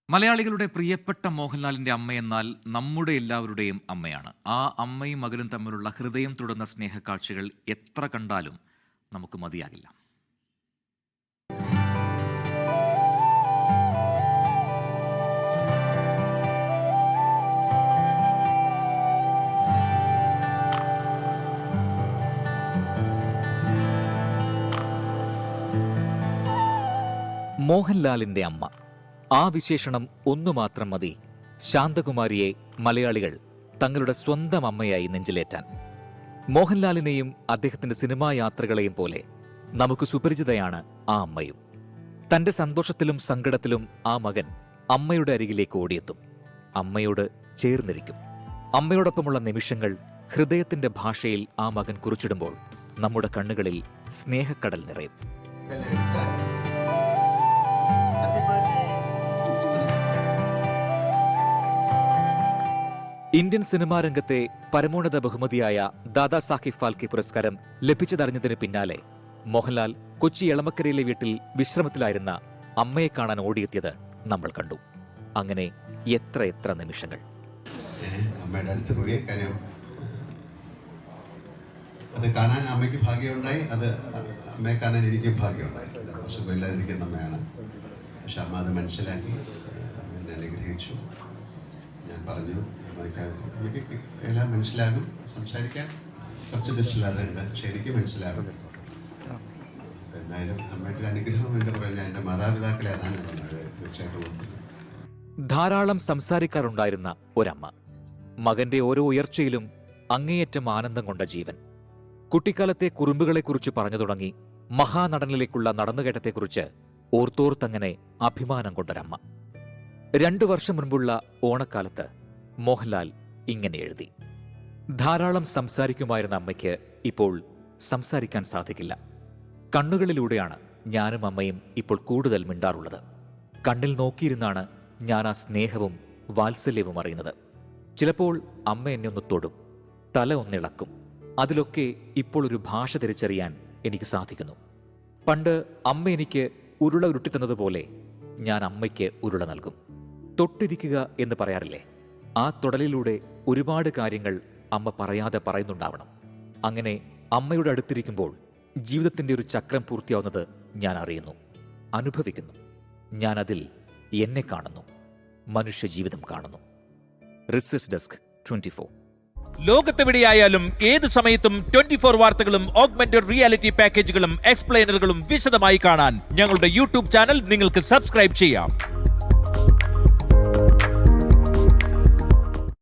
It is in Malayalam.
മലയാളികളുടെ പ്രിയപ്പെട്ട മോഹൻലാലിന്റെ അമ്മയെന്നാൽ നമ്മുടെ എല്ലാവരുടെയും അമ്മയാണ്. ആ അമ്മയും മകനും തമ്മിലുള്ള ഹൃദയം തൊടുന്ന സ്നേഹക്കാഴ്ചകൾ എത്ര കണ്ടാലും നമുക്ക് മതിയാകില്ല. മോഹൻലാലിന്റെ അമ്മ, ആ വിശേഷണം ഒന്നു മാത്രം മതി ശാന്തകുമാരിയെ മലയാളികൾ തങ്ങളുടെ സ്വന്തം അമ്മയായി നെഞ്ചിലേറ്റാൻ. മോഹൻലാലിനെയും അദ്ദേഹത്തിന്റെ സിനിമാ യാത്രകളെയും പോലെ നമുക്ക് സുപരിചിതയാണ് ആ അമ്മയും. തന്റെ സന്തോഷത്തിലും സങ്കടത്തിലും ആ മകൻ അമ്മയുടെ അരികിലേക്ക് ഓടിയെത്തും, അമ്മയോട് ചേർന്നിരിക്കും. അമ്മയോടൊപ്പമുള്ള നിമിഷങ്ങൾ ഹൃദയത്തിന്റെ ഭാഷയിൽ ആ മകൻ കുറിച്ചിടുമ്പോൾ നമ്മുടെ കണ്ണുകളിൽ സ്നേഹക്കടൽ നിറയും. ഇന്ത്യൻ സിനിമാ രംഗത്തെ പരമോന്നത ബഹുമതിയായ ദാദാ സാഹിബ് ഫാൽക്കെ പുരസ്കാരം ലഭിച്ചതറിഞ്ഞതിന് പിന്നാലെ മോഹൻലാൽ കൊച്ചി എളമക്കരയിലെ വീട്ടിൽ വിശ്രമത്തിലായിരുന്ന അമ്മയെ കാണാൻ ഓടിയെത്തിയത് നമ്മൾ കണ്ടു. അങ്ങനെ എത്ര നിമിഷങ്ങൾ. അമ്മയുടെ അടുത്ത് പോയി കാര്യം അത് കാണാൻ അമ്മയ്ക്ക് ഭാഗ്യമുണ്ടായി, അത് അമ്മയെ കാണാൻ എനിക്കും ഭാഗ്യമുണ്ടായി. സുഖമില്ലാതിരിക്കുന്ന അമ്മയാണ്, പക്ഷെ അമ്മ അത് മനസ്സിലാക്കി എന്നെ അനുഗ്രഹിച്ചു. ഞാൻ പറഞ്ഞു എനിക്ക് എല്ലാം മനസ്സിലാകും, സംസാരിക്കാൻ കുറച്ച് ഡിസ്റ്റില്ലാറുണ്ട്, പക്ഷെ എനിക്ക് മനസ്സിലാകും. എന്നാലും അമ്മയുടെ അനുഗ്രഹം എന്ന് പറഞ്ഞാൽ എൻ്റെ മാതാപിതാക്കളെ അതാണ് തീർച്ചയായിട്ടും. ധാരാളം സംസാരിക്കാറുണ്ടായിരുന്ന ഒരമ്മ, മകന്റെ ഓരോ ഉയർച്ചയിലും അങ്ങേയറ്റം ആനന്ദം കൊണ്ട ജീവൻ. കുട്ടിക്കാലത്തെ കുറുമ്പുകളെക്കുറിച്ച് പറഞ്ഞു തുടങ്ങി മഹാനടനിലേക്കുള്ള നടന്നുകയറ്റത്തെക്കുറിച്ച് ഓർത്തോർത്തങ്ങനെ അഭിമാനം കൊണ്ടൊരമ്മ. 2 വർഷം മുൻപുള്ള ഓണക്കാലത്ത് മോഹൻലാൽ ഇങ്ങനെ എഴുതി: ധാരാളം സംസാരിക്കുമായിരുന്ന അമ്മയ്ക്ക് ഇപ്പോൾ സംസാരിക്കാൻ സാധിക്കില്ല. കണ്ണുകളിലൂടെയാണ് ഞാനും അമ്മയും ഇപ്പോൾ കൂടുതൽ മിണ്ടാറുള്ളത്. കണ്ണിൽ നോക്കിയിരുന്നാണ് ഞാൻ ആ സ്നേഹവും വാത്സല്യവും അറിയുന്നത്. ചിലപ്പോൾ അമ്മ എന്നെ ഒന്ന് തൊടും, തല ഒന്നിളക്കും. അതിലൊക്കെ ഇപ്പോൾ ഒരു ഭാഷ തിരിച്ചറിയാൻ എനിക്ക് സാധിക്കുന്നു. പണ്ട് അമ്മ എനിക്ക് ഉരുള ഉരുട്ടിത്തന്നതുപോലെ ഞാൻ അമ്മയ്ക്ക് ഉരുള നൽകും. തൊട്ടിരിക്കുക എന്ന് പറയാറില്ലേ, ആ തൊടലിലൂടെ ഒരുപാട് കാര്യങ്ങൾ അമ്മ പറയാതെ പറയുന്നുണ്ടാവണം. അങ്ങനെ അമ്മയുടെ അടുത്തിരിക്കുമ്പോൾ ജീവിതത്തിന്റെ ഒരു ചക്രം പൂർത്തിയാവുന്നത് ഞാൻ അറിയുന്നു, അനുഭവിക്കുന്നു. ഞാനതിൽ എന്നെ കാണുന്നു, മനുഷ്യജീവിതം കാണുന്നു. Research desk 24. ലോകത്തെവിടെയായാലും ഏത് സമയത്തും 24 വാർത്തകളും ഓഗ്മെന്റഡ് റിയാലിറ്റി പാക്കേജുകളും എക്സ്പ്ലെയിനറുകളും വിശദമായി കാണാൻ ഞങ്ങളുടെ യൂട്യൂബ് ചാനൽ നിങ്ങൾക്ക് സബ്സ്ക്രൈബ് ചെയ്യാം.